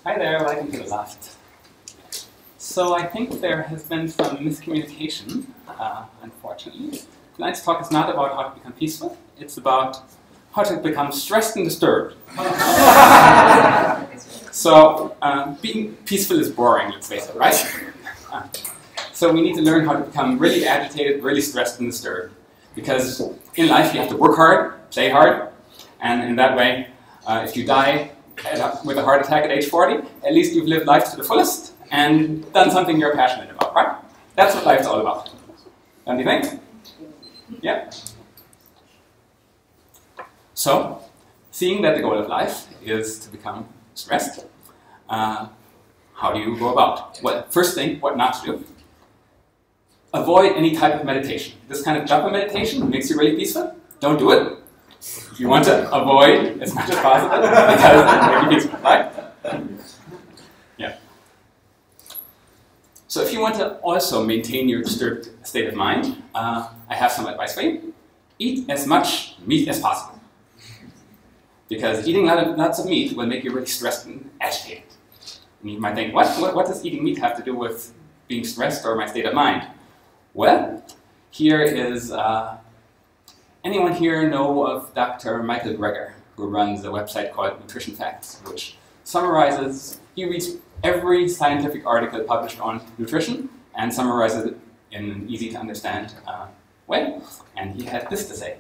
Hi there, welcome to the left. So I think there has been some miscommunication, unfortunately. Tonight's talk is not about how to become peaceful, it's about how to become stressed and disturbed. So being peaceful is boring, let's face it, right? So we need to learn how to become really agitated, really stressed and disturbed. Because in life you have to work hard, play hard, and in that way, if you die with a heart attack at age 40, at least you've lived life to the fullest and done something you're passionate about, right? That's what life's all about. Don't you think? Yeah? So, seeing that the goal of life is to become stressed, how do you go about? Well, first thing, what not to do. Avoid any type of meditation. This kind of jumper meditation makes you really peaceful. Don't do it. You want to avoid as much as possible because it will make you peaceful, right? Yeah. So if you want to also maintain your disturbed state of mind, I have some advice for you. Eat as much meat as possible. Because eating lots of meat will make you really stressed and agitated. And you might think, what does eating meat have to do with being stressed or my state of mind? Well, here is, anyone here know of Dr. Michael Greger, who runs a website called Nutrition Facts, which summarizes, he reads every scientific article published on nutrition and summarizes it in an easy to understand way. And he had this to say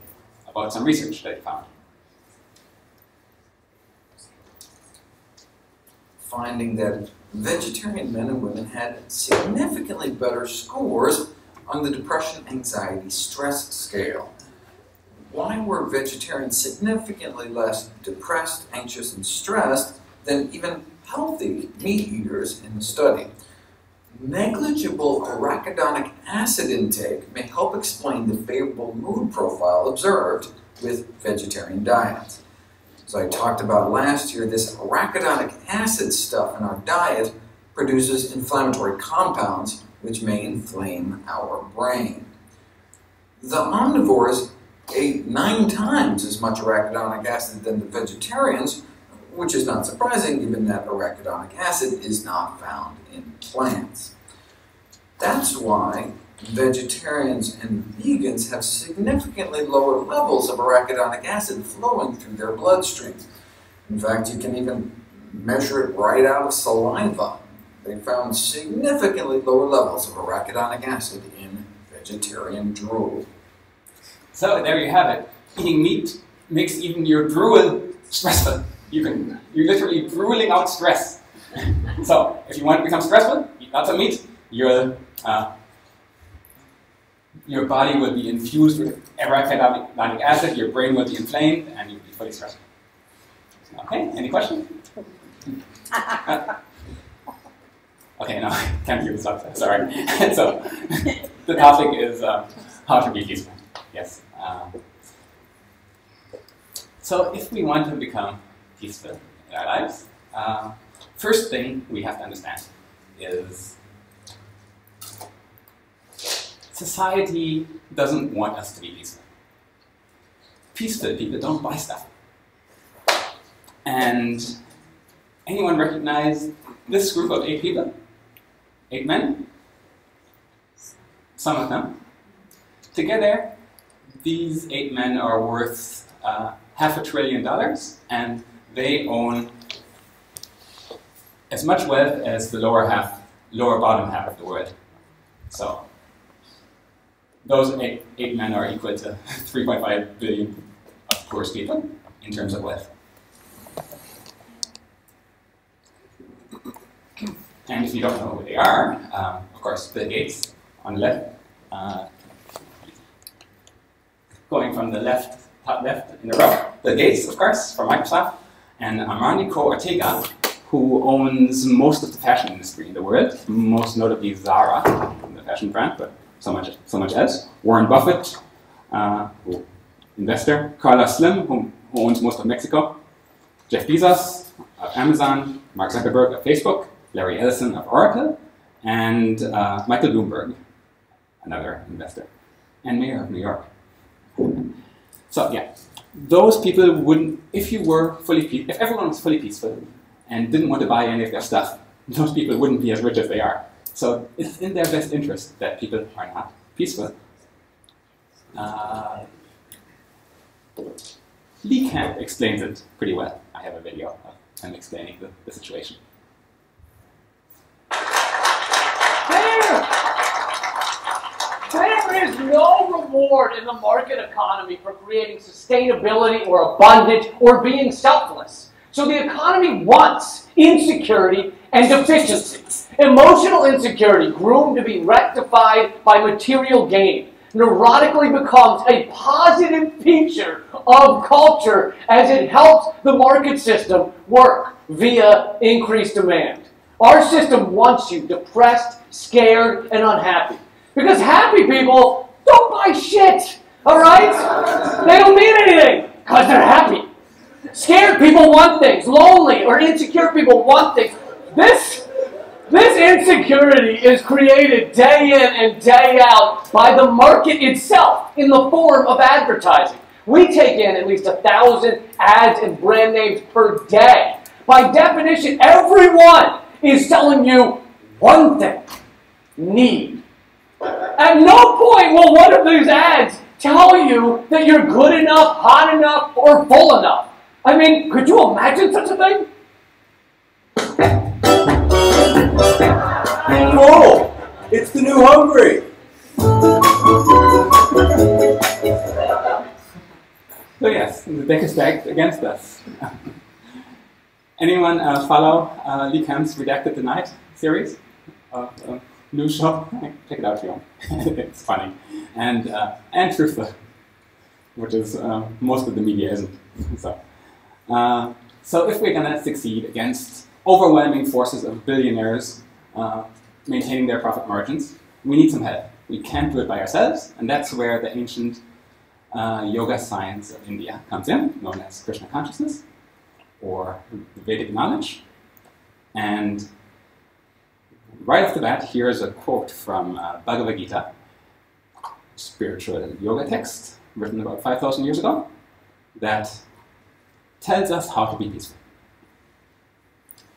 about some research that he found. Finding that vegetarian men and women had significantly better scores on the depression, anxiety, stress scale. Why were vegetarians significantly less depressed, anxious, and stressed than even healthy meat eaters in the study? Negligible arachidonic acid intake may help explain the favorable mood profile observed with vegetarian diets. As I talked about last year, this arachidonic acid stuff in our diet produces inflammatory compounds which may inflame our brain. The omnivores ate 9 times as much arachidonic acid than the vegetarians, which is not surprising given that arachidonic acid is not found in plants. That's why vegetarians and vegans have significantly lower levels of arachidonic acid flowing through their bloodstream. In fact, you can even measure it right out of saliva. They found significantly lower levels of arachidonic acid in vegetarian drool. So there you have it. Eating meat makes even your drool stressful. You're literally drooling out stress. So if you want to become stressful, eat lots of meat. Your body will be infused with arachidonic acid, your brain will be inflamed, and you'll be fully stressed. Okay, any questions? Okay, no, I can't hear this up, sorry. So, the topic is how to be peaceful. Yes. So, if we want to become peaceful in our lives, first thing we have to understand is society doesn't want us to be peaceful. Peaceful people don't buy stuff. And anyone recognize this group of 8 people? 8 men? Some of them. Together, these 8 men are worth $500 billion, and they own as much wealth as the lower bottom half of the world. So, those 8 men are equal to 3.5 billion of poorest people in terms of wealth. And if you don't know who they are, of course, Bill Gates on the left, going from the left, top left in the row, Bill Gates, of course, from Microsoft, and Amaniko Ortega, who owns most of the fashion industry in the world, most notably Zara, the fashion brand, but so much else. Warren Buffett, investor. Carla Slim, who owns most of Mexico. Jeff Bezos of Amazon. Mark Zuckerberg of Facebook. Larry Ellison of Oracle. And Michael Bloomberg, another investor. And mayor of New York. So yeah, those people wouldn't, if everyone was fully peaceful and didn't want to buy any of their stuff, those people wouldn't be as rich as they are. So it's in their best interest that people are not peaceful. Lee Camp explains it pretty well. I have a video of him explaining the situation. There is no reward in the market economy for creating sustainability or abundance or being selfless. So the economy wants insecurity and deficiency. Emotional insecurity, groomed to be rectified by material gain, neurotically becomes a positive feature of culture as it helps the market system work via increased demand. Our system wants you depressed, scared, and unhappy. Because happy people don't buy shit, all right? They don't mean anything because they're happy. Scared people want things. Lonely or insecure people want things. This insecurity is created day in and day out by the market itself in the form of advertising. We take in at least 1,000 ads and brand names per day. By definition, everyone is selling you one thing: need. At no point will one of these ads tell you that you're good enough, hot enough, or full enough. I mean, could you imagine such a thing? Oh, it's the new Hungry. So yes, the deck is stacked against us. Anyone follow Lee Camp's Redacted Tonight series? New show? Check it out if you want. It's funny. And truthful, which is most of the media isn't. So if we're going to succeed against overwhelming forces of billionaires maintaining their profit margins, we need some help. We can't do it by ourselves, and that's where the ancient yoga science of India comes in, known as Krishna consciousness, or the Vedic knowledge. And right off the bat, here's a quote from Bhagavad Gita, spiritual yoga text written about 5,000 years ago, that tells us how to be peaceful.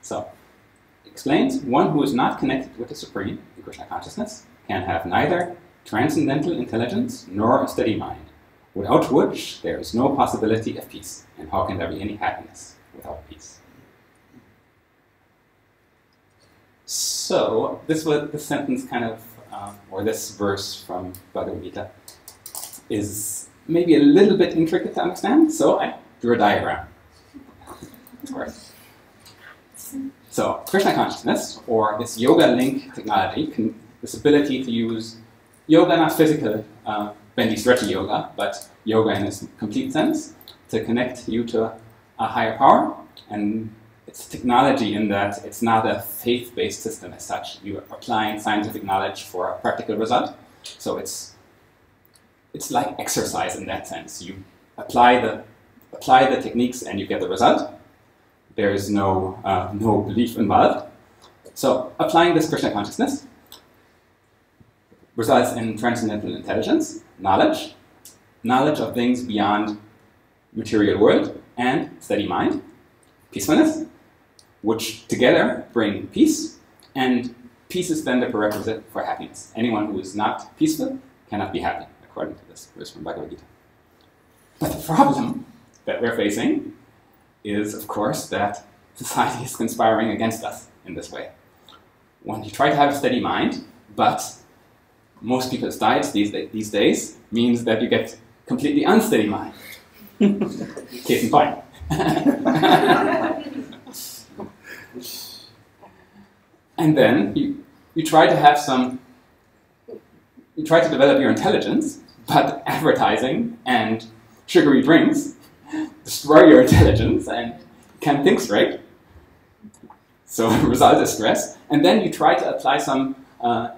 So, it explains, one who is not connected with the Supreme, the Krishna consciousness, can have neither transcendental intelligence nor a steady mind, without which there is no possibility of peace. And how can there be any happiness without peace? So, this sentence kind of, or this verse from Bhagavad Gita, is maybe a little bit intricate to understand, so I drew a diagram. Of course. So, Krishna consciousness, or this yoga link technology, this ability to use yoga, not physical, bendy, stretchy yoga, but yoga in its complete sense, to connect you to a higher power. And it's technology in that it's not a faith-based system as such. You are applying scientific knowledge for a practical result. So it's like exercise in that sense. You apply the techniques and you get the result. There is no belief involved. So applying this Krishna consciousness results in transcendental intelligence, knowledge of things beyond material world, and steady mind, peacefulness, which together bring peace, and peace is then the prerequisite for happiness. Anyone who is not peaceful cannot be happy, according to this verse from Bhagavad Gita. But the problem that we're facing is, of course, that society is conspiring against us in this way. When you try to have a steady mind, but most people's diets these days means that you get completely unsteady mind. Case in point. And then you try to have you try to develop your intelligence, but advertising and sugary drinks destroy your intelligence and you can't think straight. So the result is stress. And then you try to apply some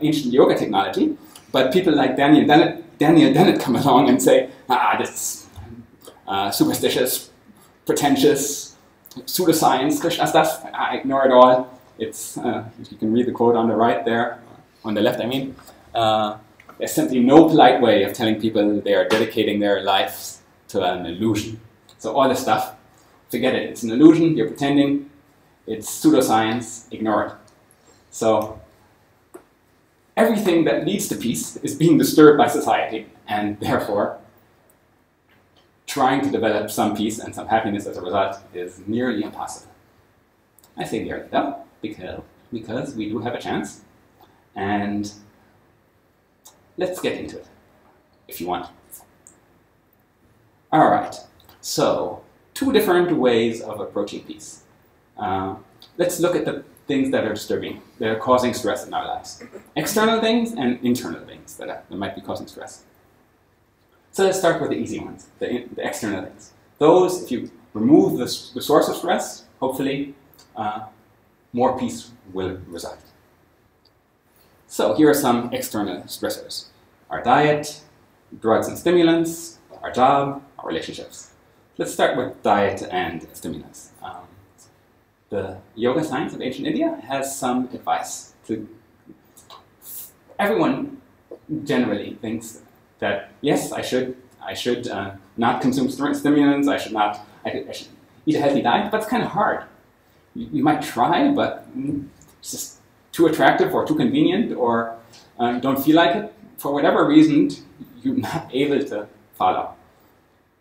ancient yoga technology, but people like Daniel Dennett come along and say, this is superstitious, pretentious, pseudoscience, Krishna stuff. I ignore it all. It's, you can read the quote on the right there, on the left I mean. There's simply no polite way of telling people they are dedicating their lives to an illusion. So all this stuff, forget it. It's an illusion, you're pretending. It's pseudoscience, ignore it. So everything that leads to peace is being disturbed by society, and therefore trying to develop some peace and some happiness as a result is nearly impossible. I say nearly though, because we do have a chance, and let's get into it, if you want. All right, so 2 different ways of approaching peace. Let's look at the things that are disturbing, that are causing stress in our lives. External things and internal things that might be causing stress. So let's start with the easy ones, the external things. Those, if you remove the source of stress, hopefully more peace will result. So here are some external stressors. Our diet, drugs and stimulants, our job, our relationships. Let's start with diet and stimulants. The yoga science of ancient India has some advice. Everyone generally thinks that, yes, I should not consume stimulants, I should eat a healthy diet, but it's kind of hard. You might try, but it's just too attractive or too convenient, or you don't feel like it. For whatever reason, you're not able to follow.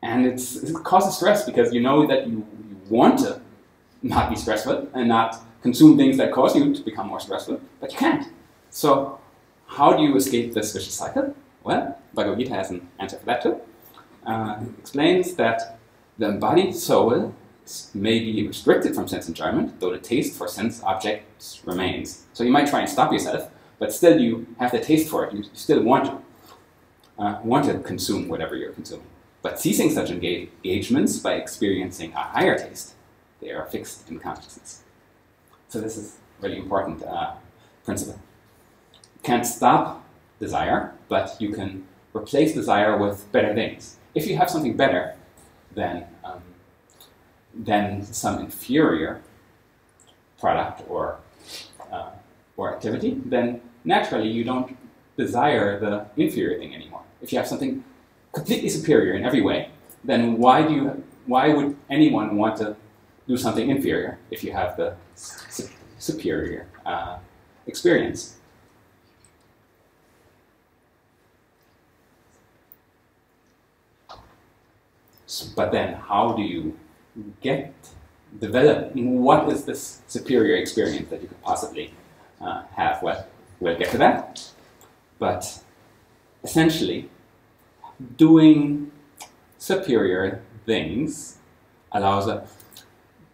And it causes stress because you know that you want to not be stressful and not consume things that cause you to become more stressful, but you can't. So how do you escape this vicious cycle? Well, Bhagavad Gita has an answer for that too. It explains that the embodied soul may be restricted from sense enjoyment, though the taste for sense objects remains. So you might try and stop yourself, but still you have the taste for it. You still want to consume whatever you're consuming. But ceasing such engagements by experiencing a higher taste, they are fixed in consciousness. So this is a really important principle. You can't stop desire, but you can replace desire with better things. If you have something better than some inferior product or activity, then naturally you don't desire the inferior thing anymore. If you have something completely superior in every way, then why would anyone want to do something inferior if you have the superior experience? But then how do you develop, what is this superior experience that you could possibly have? Well, we'll get to that. But essentially, doing superior things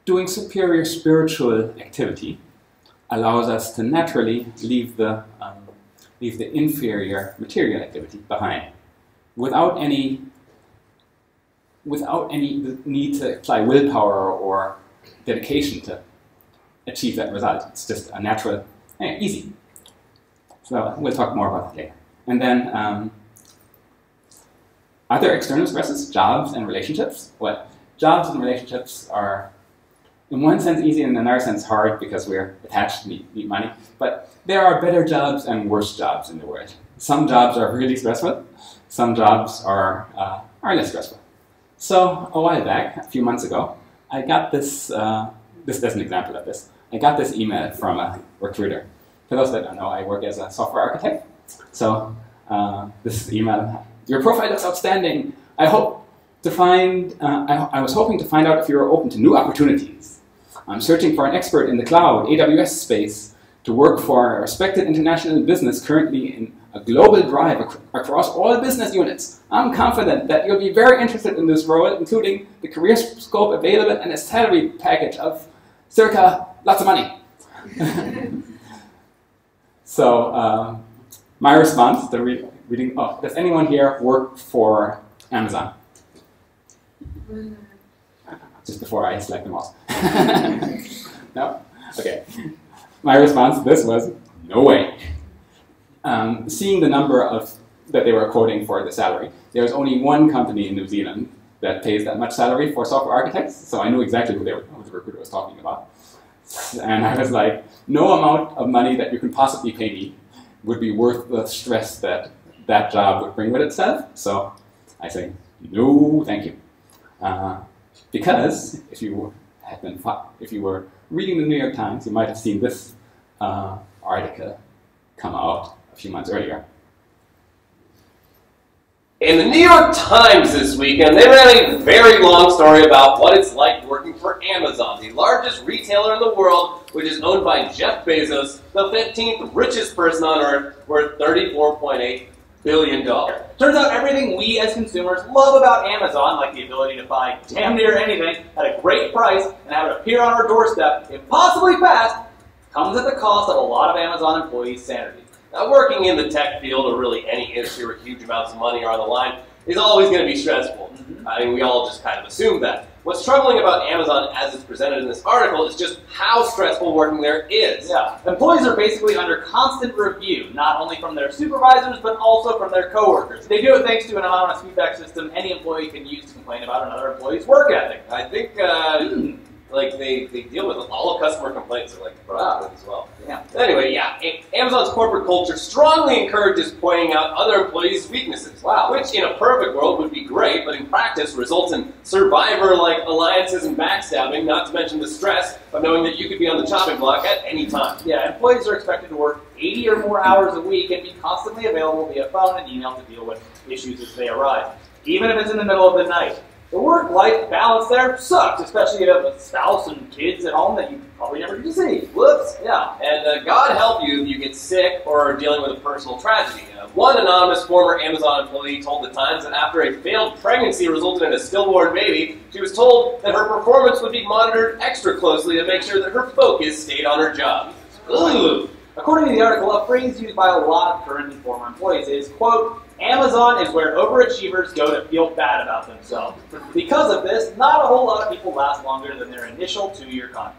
doing superior spiritual activity allows us to naturally leave the inferior material activity behind, without any need to apply willpower or dedication to achieve that result. It's just a natural, easy. So we'll talk more about that later. And then other external stresses, jobs and relationships. Well, jobs and relationships are, in one sense, easy, and in another sense, hard because we're attached to need money. But there are better jobs and worse jobs in the world. Some jobs are really stressful. Some jobs are less stressful. So a while back, a few months ago, I got this. This is an example of this. I got this email from a recruiter. For those that don't know, I work as a software architect. So this email. Your profile looks outstanding. I hope to find. I was hoping to find out if you are open to new opportunities. I'm searching for an expert in the cloud, AWS space, to work for a respected international business currently in a global drive across all business units. I'm confident that you'll be very interested in this role, including the career scope available and a salary package of circa lots of money. So my response to reading, does anyone here work for Amazon? Just before I select them all. No? Okay. My response to this was, no way. Seeing the number that they were quoting for the salary, there's only one company in New Zealand that pays that much salary for software architects, so I knew exactly who the recruiter was talking about. And I was like, no amount of money that you can possibly pay me would be worth the stress that that job would bring with itself. So I say, no, thank you. Because if you were reading the New York Times, you might have seen this article come out a few months earlier. In the New York Times this weekend, they ran a very long story about what it's like working for Amazon, the largest retailer in the world, which is owned by Jeff Bezos, the 15th richest person on Earth, worth $34.8 billion. Turns out everything we as consumers love about Amazon, like the ability to buy damn near anything at a great price and have it appear on our doorstep impossibly fast, comes at the cost of a lot of Amazon employees' sanity. Now, working in the tech field, or really any industry where huge amounts of money are on the line, is always going to be stressful. I mean, we all just kind of assume that. What's troubling about Amazon, as it's presented in this article, is just how stressful working there is. Yeah, employees are basically under constant review, not only from their supervisors, but also from their coworkers. They do it thanks to an anonymous feedback system any employee can use to complain about another employee's work ethic. I think, like, they deal with all customer complaints are, like, brought up as well. Yeah. Anyway, yeah, Amazon's corporate culture strongly encourages pointing out other employees' weaknesses. Wow. Which, in a perfect world, would be great, but in practice results in Survivor-like alliances and backstabbing, not to mention the stress of knowing that you could be on the chopping block at any time. Yeah, employees are expected to work 80 or more hours a week and be constantly available via phone and email to deal with issues as they arise, even if it's in the middle of the night. The work-life balance there sucks, especially if you have a spouse and kids at home that you probably never get to see. Whoops. Yeah, and God help you if you get sick or are dealing with a personal tragedy. One anonymous former Amazon employee told the Times that after a failed pregnancy resulted in a stillborn baby, she was told that her performance would be monitored extra closely to make sure that her focus stayed on her job. Ugh. According to the article, a phrase used by a lot of current and former employees is, quote, Amazon is where overachievers go to feel bad about themselves. Because of this, not a whole lot of people last longer than their initial 2-year contract.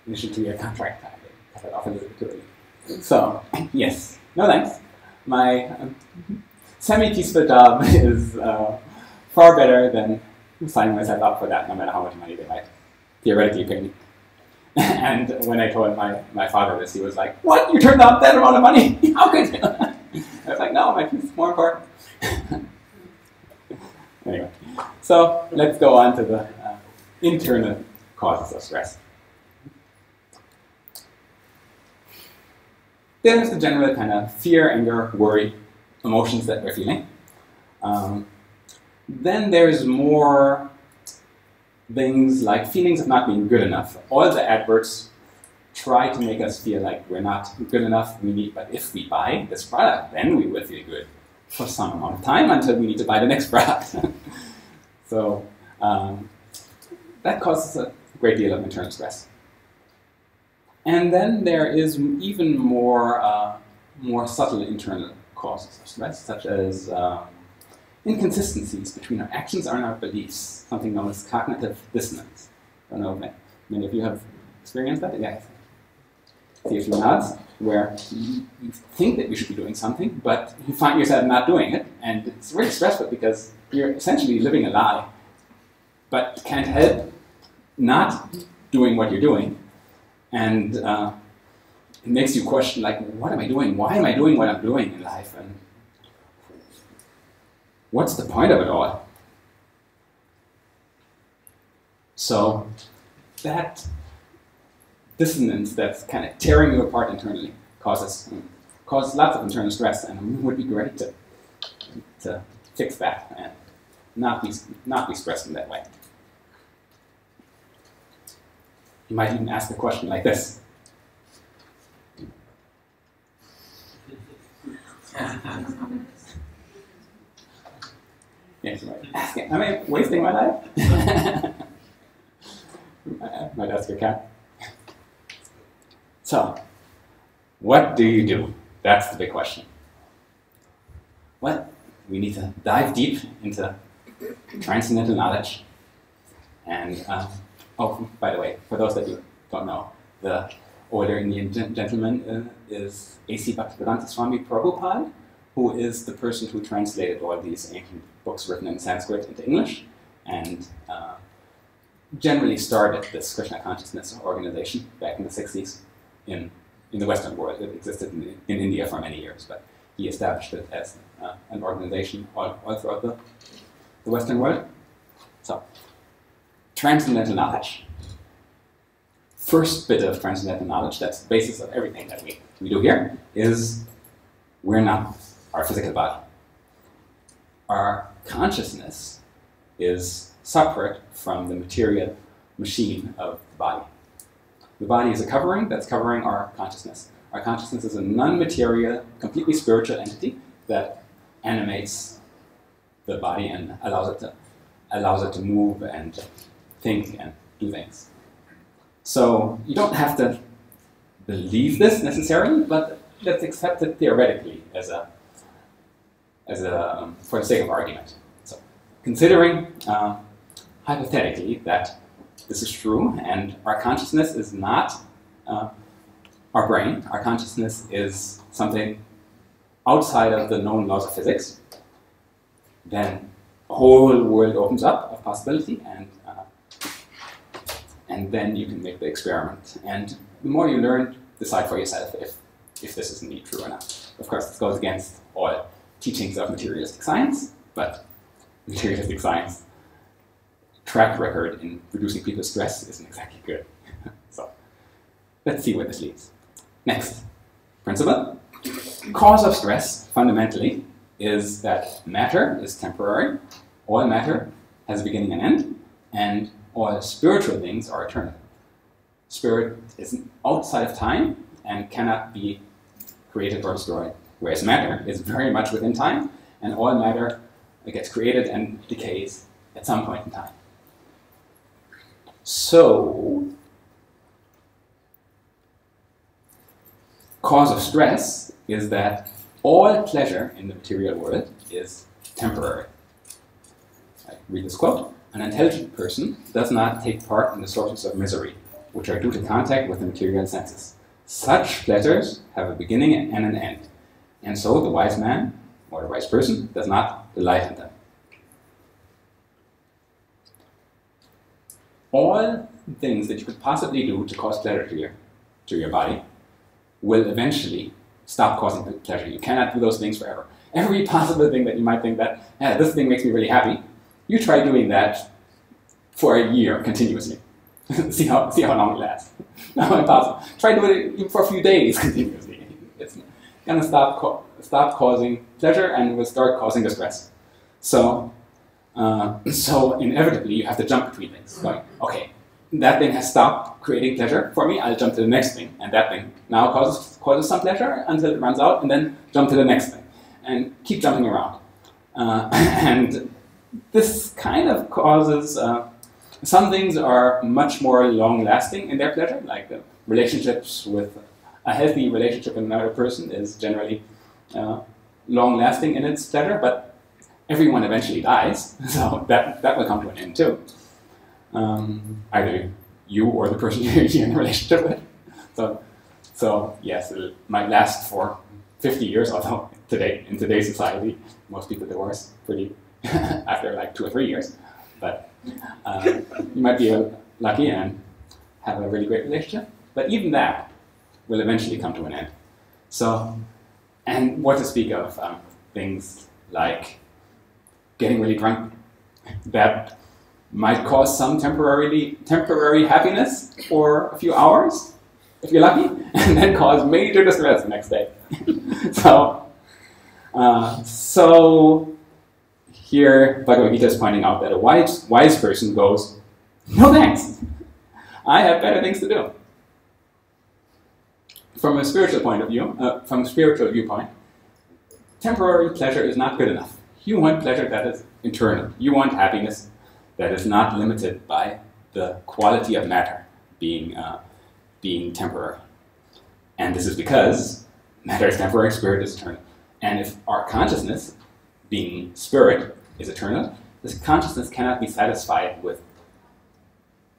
Initial 2-year contract. I cut it off a little bit too early. So, yes. No thanks. My semi-peaceful job is far better than signing myself up for that, no matter how much money they might theoretically pay me. And when I told my father this, he was like, "What? You turned down that amount of money? How could you?" I was like, "No, my peace is more important." Anyway, so let's go on to the internal causes of stress. There's the general kind of fear, anger, worry, emotions that we're feeling. Then there's more things like feelings of not being good enough. All the adverts try to make us feel like we're not good enough. But if we buy this product, then we will feel good for some amount of time until we need to buy the next product. So that causes a great deal of internal stress. And then there is even more subtle internal causes of stress, such as inconsistencies between our actions and our beliefs, something known as cognitive dissonance. I don't know if many of you have experienced that. Yeah. See a few nods where you think that you should be doing something, but you find yourself not doing it, and it's really stressful because you're essentially living a lie, but can't help not doing what you're doing, and it makes you question, like, what am I doing? Why am I doing what I'm doing in life? And what's the point of it all? So that dissonance that's kind of tearing you apart internally causes lots of internal stress, and it would be great to fix that and not be stressed in that way. You might even ask a question like this. Yes, right. Asking, am I wasting my life? Might ask your cat. So, what do you do? That's the big question. Well, we need to dive deep into transcendental knowledge. And, oh, by the way, for those that you don't know, the older Indian gentleman is A.C. Bhaktivedanta Swami Prabhupada, who is the person who translated all these ancient books written in Sanskrit into English, and generally started this Krishna consciousness organization back in the 60s in the Western world. It existed in India for many years, but he established it as an organization all throughout the Western world. So, transcendental knowledge. first bit of transcendental knowledge, that's the basis of everything that we do here, is we're not our physical body. Our consciousness is separate from the material machine of the body. The body is a covering that's covering our consciousness. Our consciousness is a non-material, completely spiritual entity that animates the body and allows it to move and think and do things. So you don't have to believe this necessarily, but let's accept it theoretically for the sake of argument. So considering hypothetically that this is true and our consciousness is not our brain, our consciousness is something outside of the known laws of physics, then a whole world opens up of possibility, and then you can make the experiment. And the more you learn, decide for yourself if this is indeed true or not. Of course, this goes against all teachings of materialistic science, but materialistic science track record in reducing people's stress isn't exactly good. So let's see where this leads. Next principle. Cause of stress, fundamentally, is that matter is temporary, all matter has a beginning and end, and all spiritual things are eternal. Spirit is outside of time and cannot be created or destroyed, whereas matter is very much within time, and all matter gets created and decays at some point in time. So, cause of stress is that all pleasure in the material world is temporary. I read this quote. An intelligent person does not take part in the sources of misery, which are due to contact with the material senses. Such pleasures have a beginning and an end, and so the wise man, or the wise person, does not delight in them. All things that you could possibly do to cause pleasure to your body will eventually stop causing pleasure. You cannot do those things forever. Every possible thing that you might think that, yeah, this thing makes me really happy, you try doing that for a year continuously. see how long it lasts. No, impossible. Try doing it for a few days continuously. It's gonna stop causing pleasure and will start causing distress. So inevitably you have to jump between things. Like, okay, that thing has stopped creating pleasure for me, I'll jump to the next thing, and that thing now causes some pleasure until it runs out, and then jump to the next thing, and keep jumping around. And this kind of causes, some things are much more long-lasting in their pleasure, like relationships with, a healthy relationship with another person is generally long-lasting in its pleasure, but everyone eventually dies, so that will come to an end too. Either you or the person you're in a relationship with. So yes, it might last for 50 years, although in today's society, most people divorce pretty after like 2 or 3 years. But you might be lucky and have a really great relationship. But even that will eventually come to an end. So, and what to speak of things like getting really drunk, that might cause some temporary happiness for a few hours, if you're lucky, and then cause major distress the next day. So here Bhagavad Gita is pointing out that a wise person goes, no thanks, I have better things to do. From a spiritual point of view, from a spiritual viewpoint, temporary pleasure is not good enough. You want pleasure that is eternal. You want happiness that is not limited by the quality of matter being temporary. And this is because matter is temporary, spirit is eternal. And if our consciousness, being spirit, is eternal, this consciousness cannot be satisfied with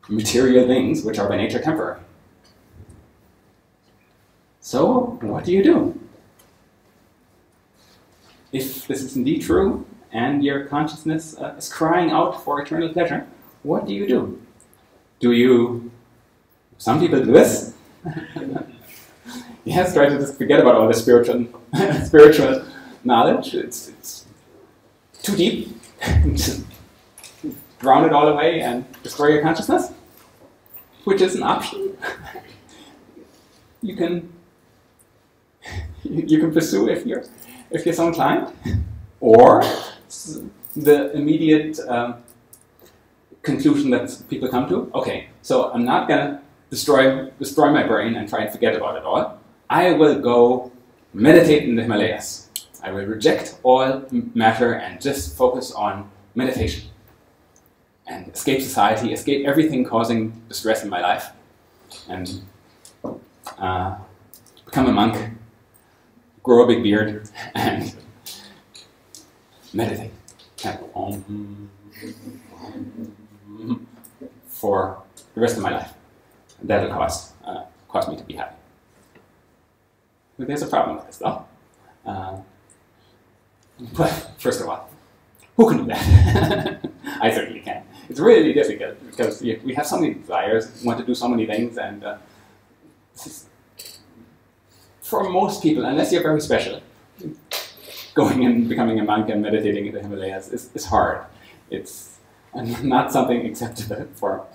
material things which are by nature temporary. So, what do? If this is indeed true, and your consciousness is crying out for eternal pleasure, what do? Some people do this. Yes, try to just forget about all the spiritual knowledge. It's too deep. Just drown it all away and destroy your consciousness. which is an option you can pursue if you're so inclined, or the immediate conclusion that people come to. Okay, so I'm not gonna destroy my brain and try and forget about it all. I will go meditate in the Himalayas. I will reject all matter and just focus on meditation and escape society, escape everything causing distress in my life, and become a monk, grow a big beard, and meditate for the rest of my life. That'll cause me to be happy. But there's a problem with this, though. But first of all, who can do that? I certainly can. It's really difficult because we have so many desires, want to do so many things, and for most people, unless you're very special, going and becoming a monk and meditating in the Himalayas is hard. It's not something acceptable for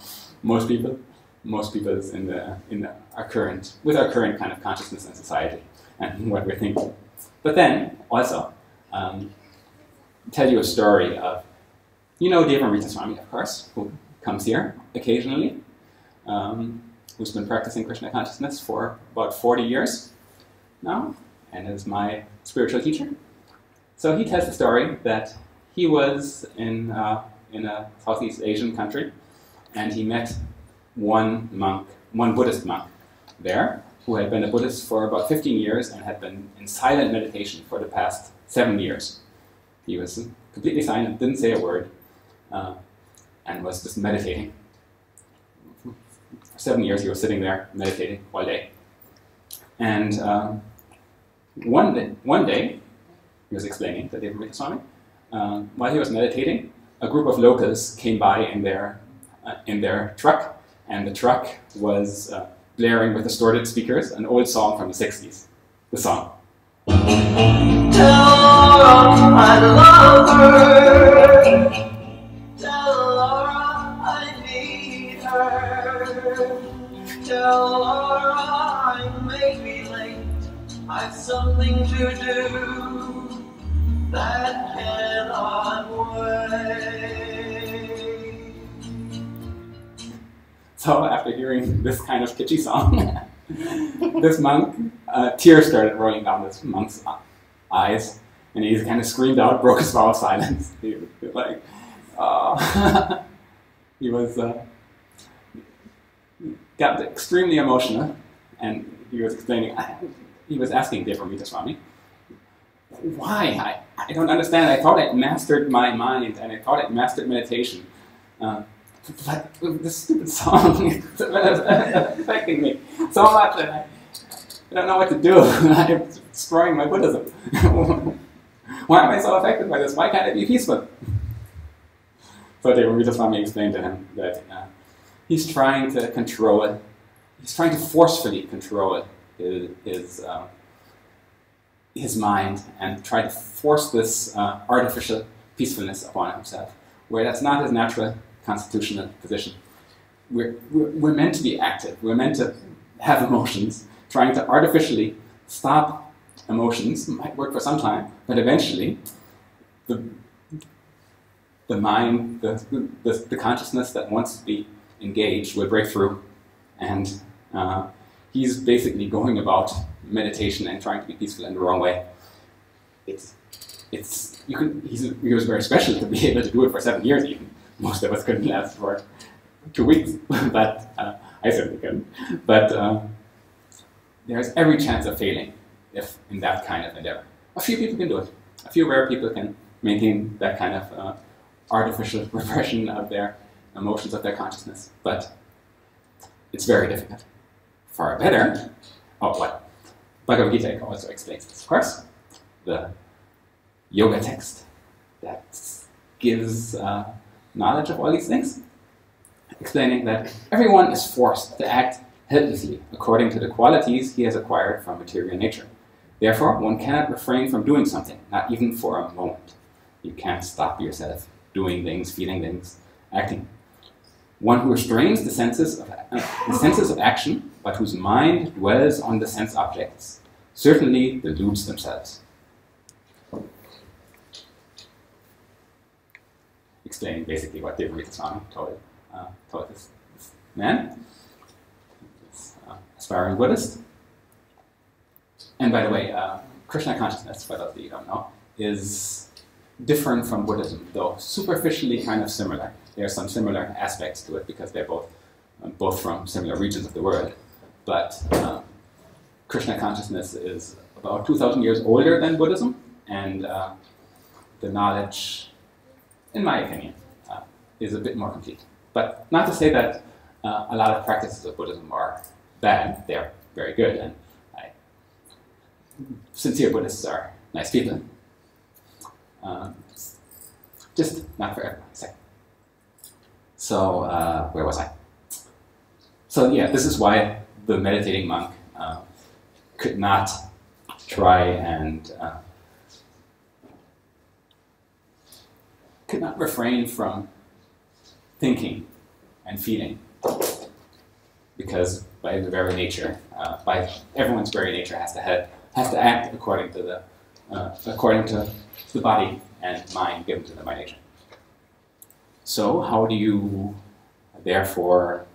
most people. Most people is with our current kind of consciousness and society and what we're thinking. But then also tell you a story of, you know, Devamrita Swami, of course, who comes here occasionally, who's been practicing Krishna consciousness for about 40 years now, and is my spiritual teacher. So he tells the story that he was in a Southeast Asian country, and he met one Buddhist monk there, who had been a Buddhist for about 15 years and had been in silent meditation for the past 7 years. He was completely silent, didn't say a word, and was just meditating. For 7 years he was sitting there meditating all day. And one day, he was explaining to Devamrita Swami, while he was meditating, a group of locals came by in their truck, and the truck was blaring with distorted speakers an old song from the 60s. The song. Tell Laura I love her. Tell Laura I need her. Tell Laura I may be late. I've something to do that cannot wait. So after hearing this kind of kitschy song, this monk, tears started rolling down this monk's eyes, and he kind of screamed out, broke his vow of silence. He was like, he was got extremely emotional, and he was explaining. He was asking Devamrita Swami, why? I don't understand. I thought I'd mastered my mind, and I thought I'd mastered meditation. But this stupid song is affecting me so much that I don't know what to do. I'm destroying my Buddhism. Why am I so affected by this? Why can't I be peaceful? So Devamrita Swami explained to him that he's trying to control it. He's trying to forcefully control his mind and try to force this artificial peacefulness upon himself, where that's not his natural constitutional position. We're meant to be active. We're meant to have emotions. Trying to artificially stop emotions might work for some time, but eventually the mind, the consciousness that wants to be engaged will break through, and he's basically going about meditation and trying to be peaceful in the wrong way. He was very special to be able to do it for 7 years even. Most of us couldn't last for 2 weeks, but I certainly couldn't. But there's every chance of failing if in that kind of endeavor. A few people can do it. A few rare people can maintain that kind of artificial repression of their emotions, of their consciousness. But it's very difficult. Far better, what Bhagavad Gita also explains this, of course. The yoga text that gives knowledge of all these things, explaining that everyone is forced to act helplessly according to the qualities he has acquired from material nature. Therefore, one cannot refrain from doing something, not even for a moment. You can't stop yourself doing things, feeling things, acting. one who restrains the senses of action, but whose mind dwells on the sense objects, certainly deludes themselves. Explaining basically what Devamrita Swami told this man, this aspiring Buddhist. And by the way, Krishna consciousness, for those of you who don't know, is different from Buddhism, though superficially kind of similar. There are some similar aspects to it because they're both from similar regions of the world. But Krishna consciousness is about 2,000 years older than Buddhism, and the knowledge, in my opinion, is a bit more complete. But not to say that a lot of practices of Buddhism are bad. They're very good, and sincere Buddhists are nice people. Just not for everyone. So, where was I? So yeah, this is why the meditating monk could not try and could not refrain from thinking and feeling, because by the very nature, by everyone's very nature, has to act according to the body and mind given to them by nature. So how do you, therefore,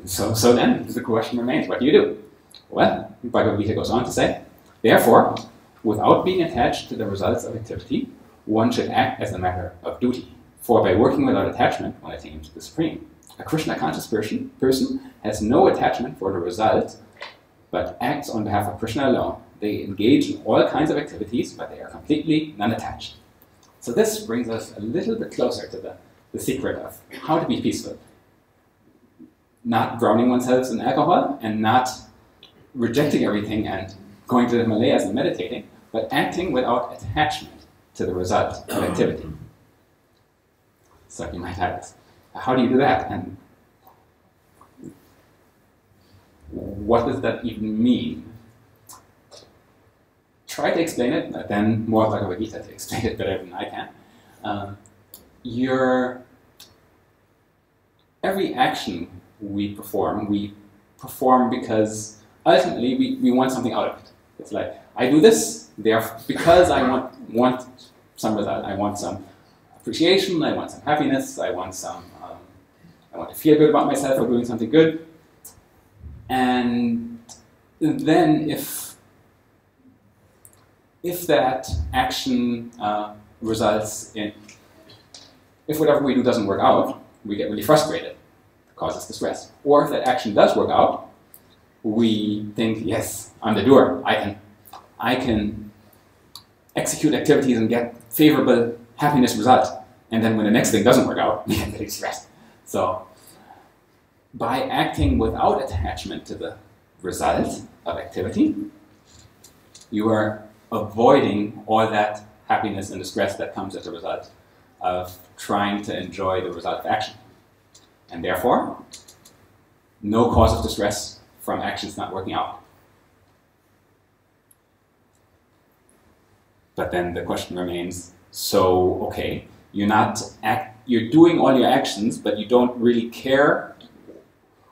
so then the question remains, what do you do? Well, Bhagavad Gita goes on to say, therefore, without being attached to the results of activity, one should act as a matter of duty. For by working without attachment, one attains the supreme. A Krishna-conscious person has no attachment for the result, but acts on behalf of Krishna alone. They engage in all kinds of activities, but they are completely non-attached. So this brings us a little bit closer to the secret of how to be peaceful. Not drowning oneself in alcohol, and not rejecting everything and going to the Himalayas and meditating, but acting without attachment to the result of activity. So you might ask, how do you do that? And what does that even mean? Try to explain it, but then more Bhagavad Gita to explain it better than I can. Every action we perform because ultimately we want something out of it. It's like, I do this because I want some result. I want some appreciation, I want some happiness, I want to feel good about myself for doing something good. And then if that action results in, if whatever we do doesn't work out, we get really frustrated. It causes distress. Or if that action does work out, we think, yes, I'm the doer. I can execute activities and get favorable happiness results. And then when the next thing doesn't work out, we get really stressed. So by acting without attachment to the result of activity, you are avoiding all that happiness and distress that comes as a result of trying to enjoy the result of action. And therefore, no cause of distress from actions not working out. But then the question remains, so, okay, you're doing all your actions, but you don't really care,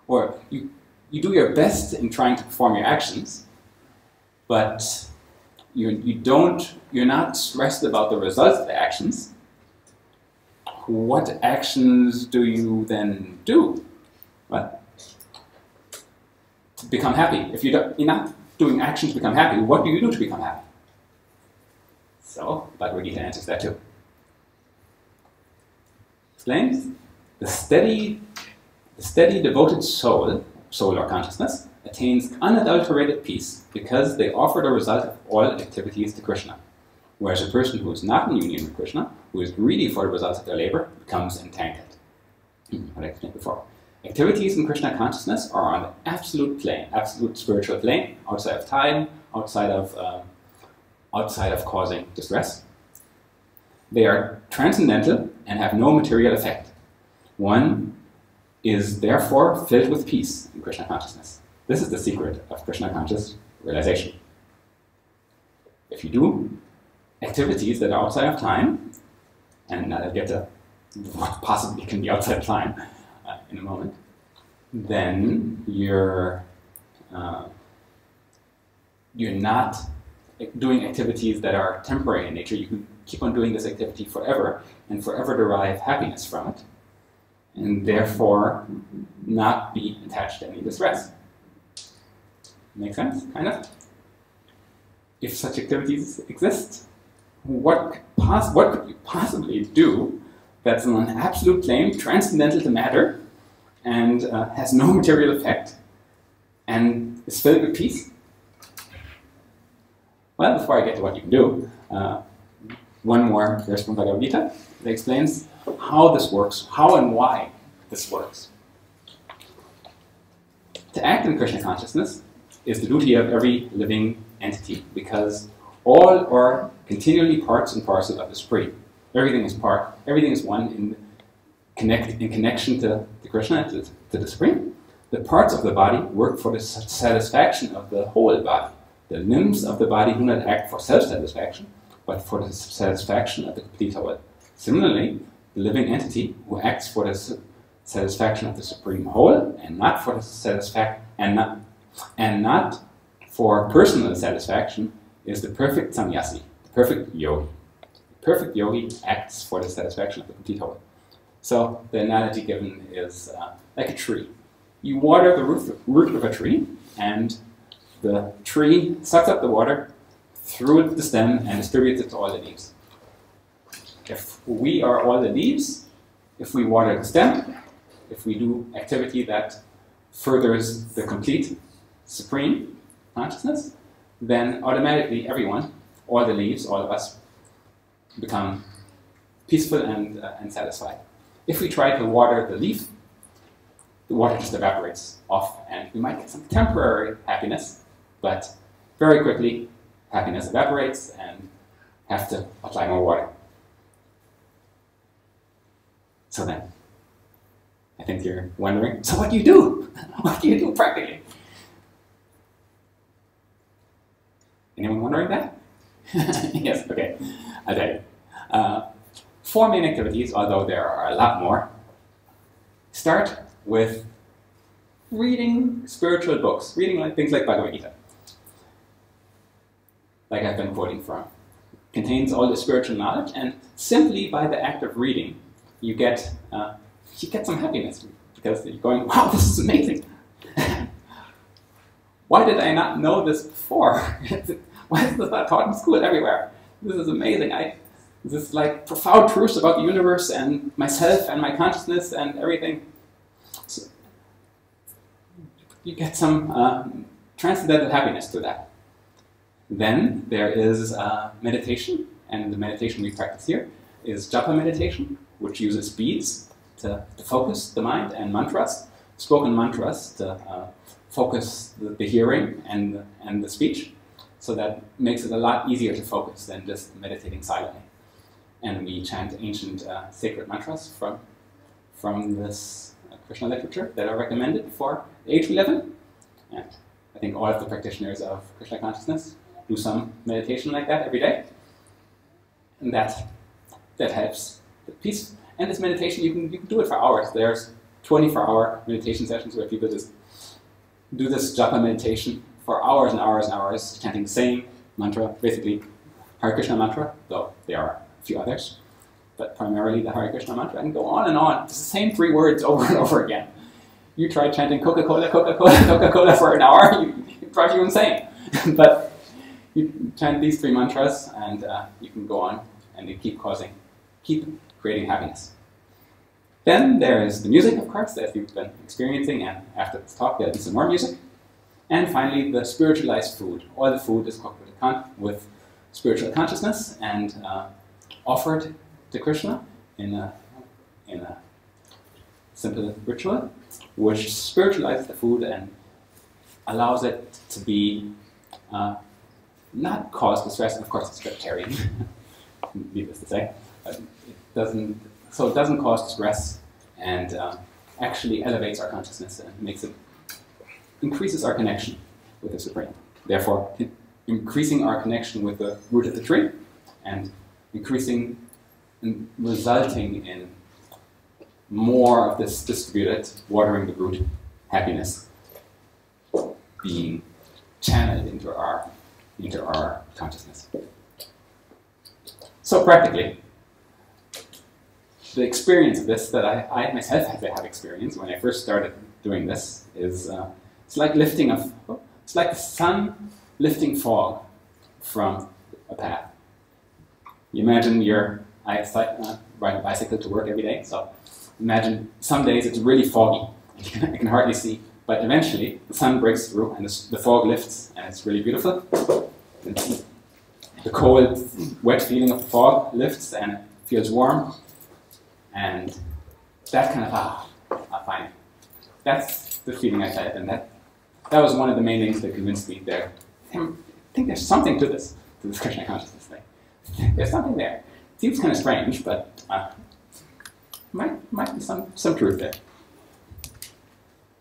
or you do your best in trying to perform your actions, but you're not stressed about the results of the actions. What actions do you then do? What? To become happy. If you're not doing actions to become happy, what do you do to become happy? So, Bhagavad Gita answers that too. Explains, the steady devoted soul or consciousness, attains unadulterated peace because they offer the result of all activities to Krishna. Whereas a person who is not in union with Krishna, who is greedy for the results of their labor, becomes entangled. What I explained before. Activities in Krishna consciousness are on the absolute plane, absolute spiritual plane, outside of time, outside of causing distress. They are transcendental and have no material effect. One is therefore filled with peace in Krishna consciousness. This is the secret of Krishna conscious realization. If you do activities that are outside of time, and now I'll get to what possibly can be outside time in a moment, then you're not doing activities that are temporary in nature. You can keep on doing this activity forever and forever derive happiness from it, and therefore not be attached to any distress. Make sense? Kind of? If such activities exist, what could you possibly do that's an absolute claim, transcendental to matter, and has no material effect, and is filled with peace? Well, before I get to what you can do, one more verse from Bhagavad Gita that explains how this works, how and why this works. To act in Krishna consciousness is the duty of every living entity, because all are continually parts and parcels of the Supreme. Everything is one in connection to Krishna, to the Supreme. The parts of the body work for the satisfaction of the whole body. The limbs of the body do not act for self-satisfaction, but for the satisfaction of the complete whole. Similarly, the living entity who acts for the satisfaction of the supreme whole, and not for the and not for personal satisfaction, is the perfect sannyasi, the perfect yogi. The perfect yogi acts for the satisfaction of the complete whole. So the analogy given is like a tree. You water the root of a tree, and the tree sucks up the water through the stem and distributes it to all the leaves. If we are all the leaves, if we water the stem, if we do activity that furthers the complete supreme consciousness, then automatically everyone, all the leaves, all of us, become peaceful and satisfied. If we try to water the leaf, the water just evaporates off, and we might get some temporary happiness, but very quickly happiness evaporates and have to apply more water. So then, I think you're wondering, so what do you do? What do you do practically? Anyone wondering that? Yes, okay, I'll tell you. 4 main activities, although there are a lot more. Start with reading spiritual books, reading things like Bhagavad Gita, like I've been quoting from. Contains all the spiritual knowledge, and simply by the act of reading, you get some happiness, because you're going, wow, this is amazing. Why did I not know this before? Why is this not taught in school everywhere? This is amazing. This is like profound truths about the universe and myself and my consciousness and everything. So you get some transcendental happiness to that. Then there is meditation, and the meditation we practice here is japa meditation, which uses beads to focus the mind, and mantras, spoken mantras to focus the hearing and the speech. So that makes it a lot easier to focus than just meditating silently. And we chant ancient sacred mantras from this Krishna literature that are recommended for the age we live in. And I think all of the practitioners of Krishna consciousness do some meditation like that every day. And that helps the peace. And this meditation, you can do it for hours. There's 24-hour meditation sessions where people just do this japa meditation for hours and hours and hours, chanting the same mantra, basically Hare Krishna mantra, though there are a few others, but primarily the Hare Krishna mantra, and go on and on. It's the same 3 words over and over again. You try chanting Coca-Cola, Coca-Cola, Coca-Cola for an hour, it drives you insane. But you chant these 3 mantras, and you can go on, and they keep creating happiness. Then there is the music, of course, that you've been experiencing, and after this talk there'll be some more music. And finally, the spiritualized food. All the food is cooked with spiritual consciousness and offered to Krishna in a simple ritual, which spiritualizes the food and allows it to be not cause distress. And of course, it's vegetarian, needless to say. It doesn't cause distress, and actually elevates our consciousness and increases our connection with the Supreme. Therefore, increasing our connection with the root of the tree, and resulting in more of this distributed, watering the root happiness being channeled into our consciousness. So practically, the experience of this that I myself have experienced when I first started doing this is it's like it's like the sun lifting fog from a path. You imagine I ride a bicycle to work every day, so imagine some days it's really foggy, and you can hardly see, but eventually the sun breaks through and the fog lifts and it's really beautiful. The cold, wet feeling of the fog lifts and it feels warm, and that kind of, I find, that's the feeling I felt, and that was one of the main things that convinced me there. I think there's something to this Krishna consciousness thing. There's something there. It seems kind of strange, but might be some truth there.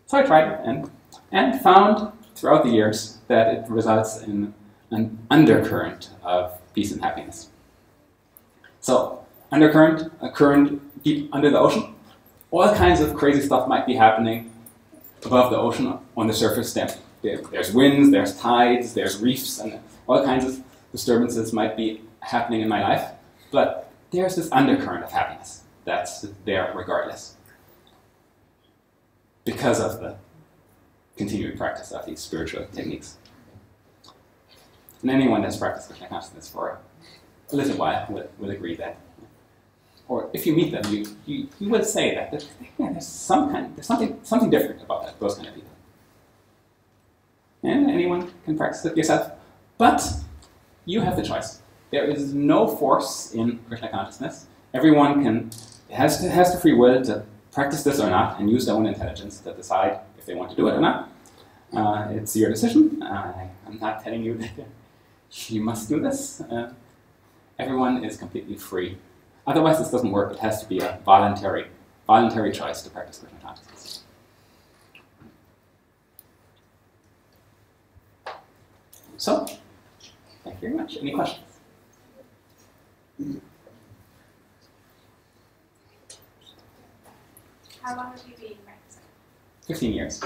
So I tried it and found throughout the years that it results in an undercurrent of peace and happiness. So undercurrent, a current deep under the ocean. All kinds of crazy stuff might be happening above the ocean on the surface. There's winds, there's tides, there's reefs, and all kinds of disturbances might be happening in my life. But there's this undercurrent of happiness that's there regardless, because of the continuing practice of these spiritual techniques. And anyone that's practiced Krishna consciousness for a little while will agree that, or if you meet them, you will say that there's something different about those kind of people. And anyone can practice it yourself, but you have the choice. There is no force in Krishna consciousness. Everyone has the free will to practice this or not, and use their own intelligence to decide if they want to do it or not. It's your decision. I'm not telling you that you must do this. Everyone is completely free. Otherwise, this doesn't work. It has to be a voluntary choice to practice Krishna consciousness. So, thank you very much. Any questions? How long have you been practicing? 15 years.